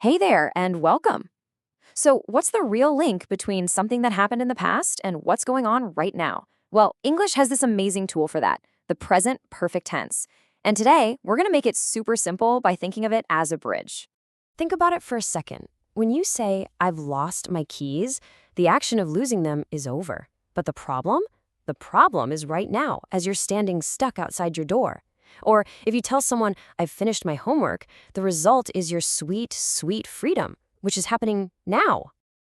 Hey there, and welcome. So, what's the real link between something that happened in the past and what's going on right now? Well, English has this amazing tool for that, the present perfect tense. And today, we're going to make it super simple by thinking of it as a bridge. Think about it for a second. When you say, I've lost my keys, the action of losing them is over. But the problem? The problem is right now, as you're standing stuck outside your door. Or if you tell someone, I've finished my homework, the result is your sweet, sweet freedom, which is happening now.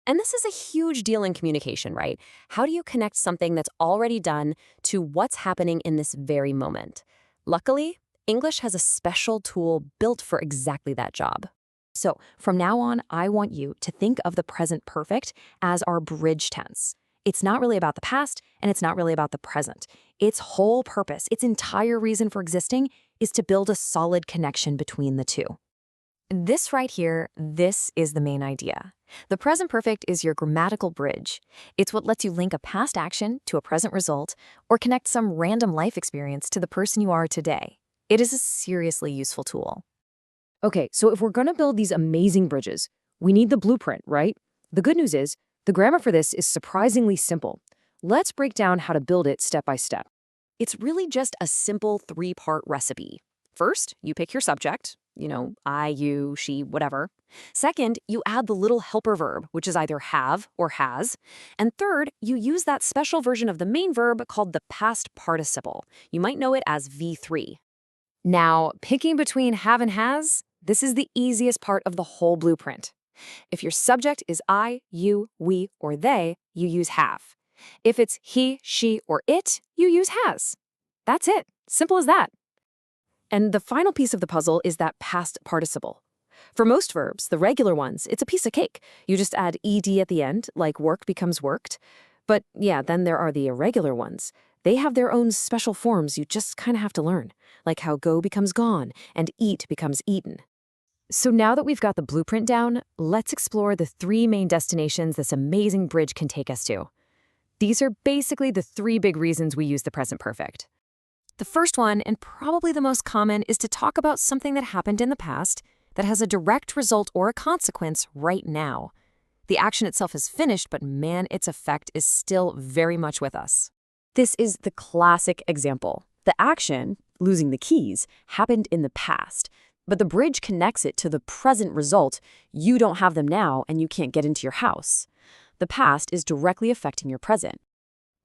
And this is a huge deal in communication, right? How do you connect something that's already done to what's happening in this very moment? Luckily, English has a special tool built for exactly that job. So from now on, I want you to think of the present perfect as our bridge tense. It's not really about the past, and it's not really about the present. Its whole purpose, its entire reason for existing, is to build a solid connection between the two. This right here, this is the main idea. The present perfect is your grammatical bridge. It's what lets you link a past action to a present result or connect some random life experience to the person you are today. It is a seriously useful tool. Okay, so if we're going to build these amazing bridges, we need the blueprint, right? The good news is, the grammar for this is surprisingly simple. Let's break down how to build it step by step. It's really just a simple three-part recipe. First, you pick your subject, I, you, she, whatever. Second, you add the little helper verb, which is either have or has. And third, you use that special version of the main verb called the past participle. You might know it as V3. Now, picking between have and has, this is the easiest part of the whole blueprint. If your subject is I, you, we, or they, you use have. If it's he, she, or it, you use has. That's it. Simple as that. And the final piece of the puzzle is that past participle. For most verbs, the regular ones, it's a piece of cake. You just add ed at the end, like work becomes worked. But yeah, then there are the irregular ones. They have their own special forms you just kind of have to learn, like how go becomes gone and eat becomes eaten. So now that we've got the blueprint down, let's explore the three main destinations this amazing bridge can take us to. These are basically the three big reasons we use the present perfect. The first one, and probably the most common, is to talk about something that happened in the past that has a direct result or a consequence right now. The action itself is finished, but man, its effect is still very much with us. This is the classic example. The action, losing the keys, happened in the past, but the bridge connects it to the present result. You don't have them now, and you can't get into your house. The past is directly affecting your present.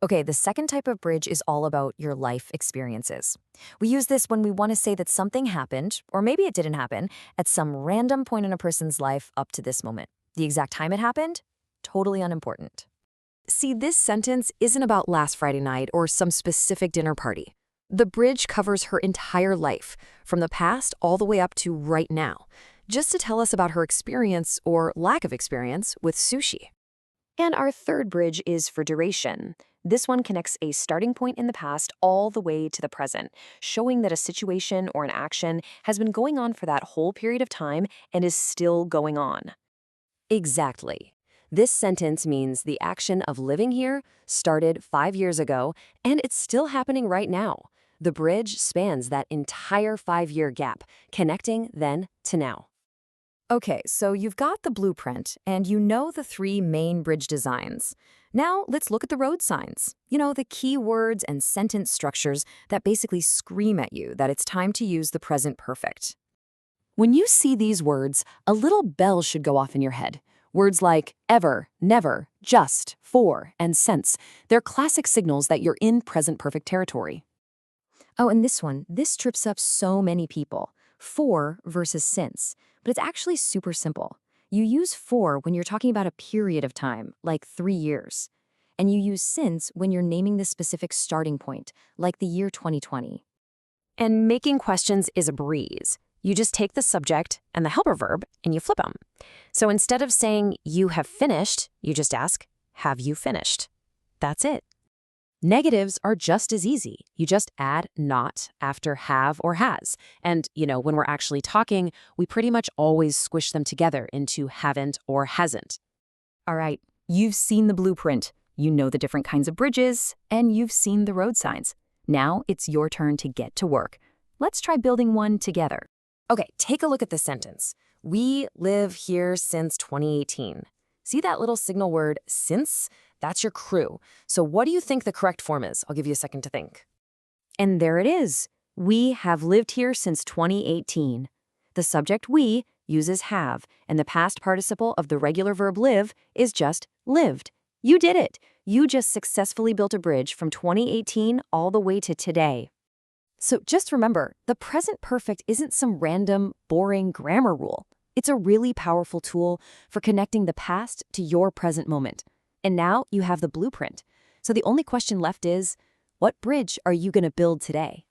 Okay, the second type of bridge is all about your life experiences. We use this when we want to say that something happened, or maybe it didn't happen, at some random point in a person's life up to this moment. The exact time it happened? Totally unimportant. See, this sentence isn't about last Friday night or some specific dinner party. The bridge covers her entire life, from the past all the way up to right now, just to tell us about her experience or lack of experience with sushi. And our third bridge is for duration. This one connects a starting point in the past all the way to the present, showing that a situation or an action has been going on for that whole period of time and is still going on. Exactly. This sentence means the action of living here started 5 years ago, and it's still happening right now. The bridge spans that entire 5-year gap, connecting then to now. Okay, so you've got the blueprint, and you know the three main bridge designs. Now let's look at the road signs. The key words and sentence structures that basically scream at you that it's time to use the present perfect. When you see these words, a little bell should go off in your head. Words like ever, never, just, for, and since. They're classic signals that you're in present perfect territory. Oh, and this trips up so many people. For versus since. But it's actually super simple. You use for when you're talking about a period of time, like 3 years. And you use since when you're naming the specific starting point, like the year 2020. And making questions is a breeze. You just take the subject and the helper verb and you flip them. So instead of saying you have finished, you just ask, have you finished? That's it. Negatives are just as easy. You just add not after have or has. And, when we're actually talking, we pretty much always squish them together into haven't or hasn't. All right, you've seen the blueprint. You know the different kinds of bridges, and you've seen the road signs. Now it's your turn to get to work. Let's try building one together. Okay, take a look at this sentence. We live here since 2018. See that little signal word, since? That's your crew. So what do you think the correct form is? I'll give you a second to think. And there it is. We have lived here since 2018. The subject we uses have, and the past participle of the regular verb live is just lived. You did it. You just successfully built a bridge from 2018 all the way to today. So just remember, the present perfect isn't some random, boring grammar rule. It's a really powerful tool for connecting the past to your present moment. And now you have the blueprint. So the only question left is, what bridge are you going to build today?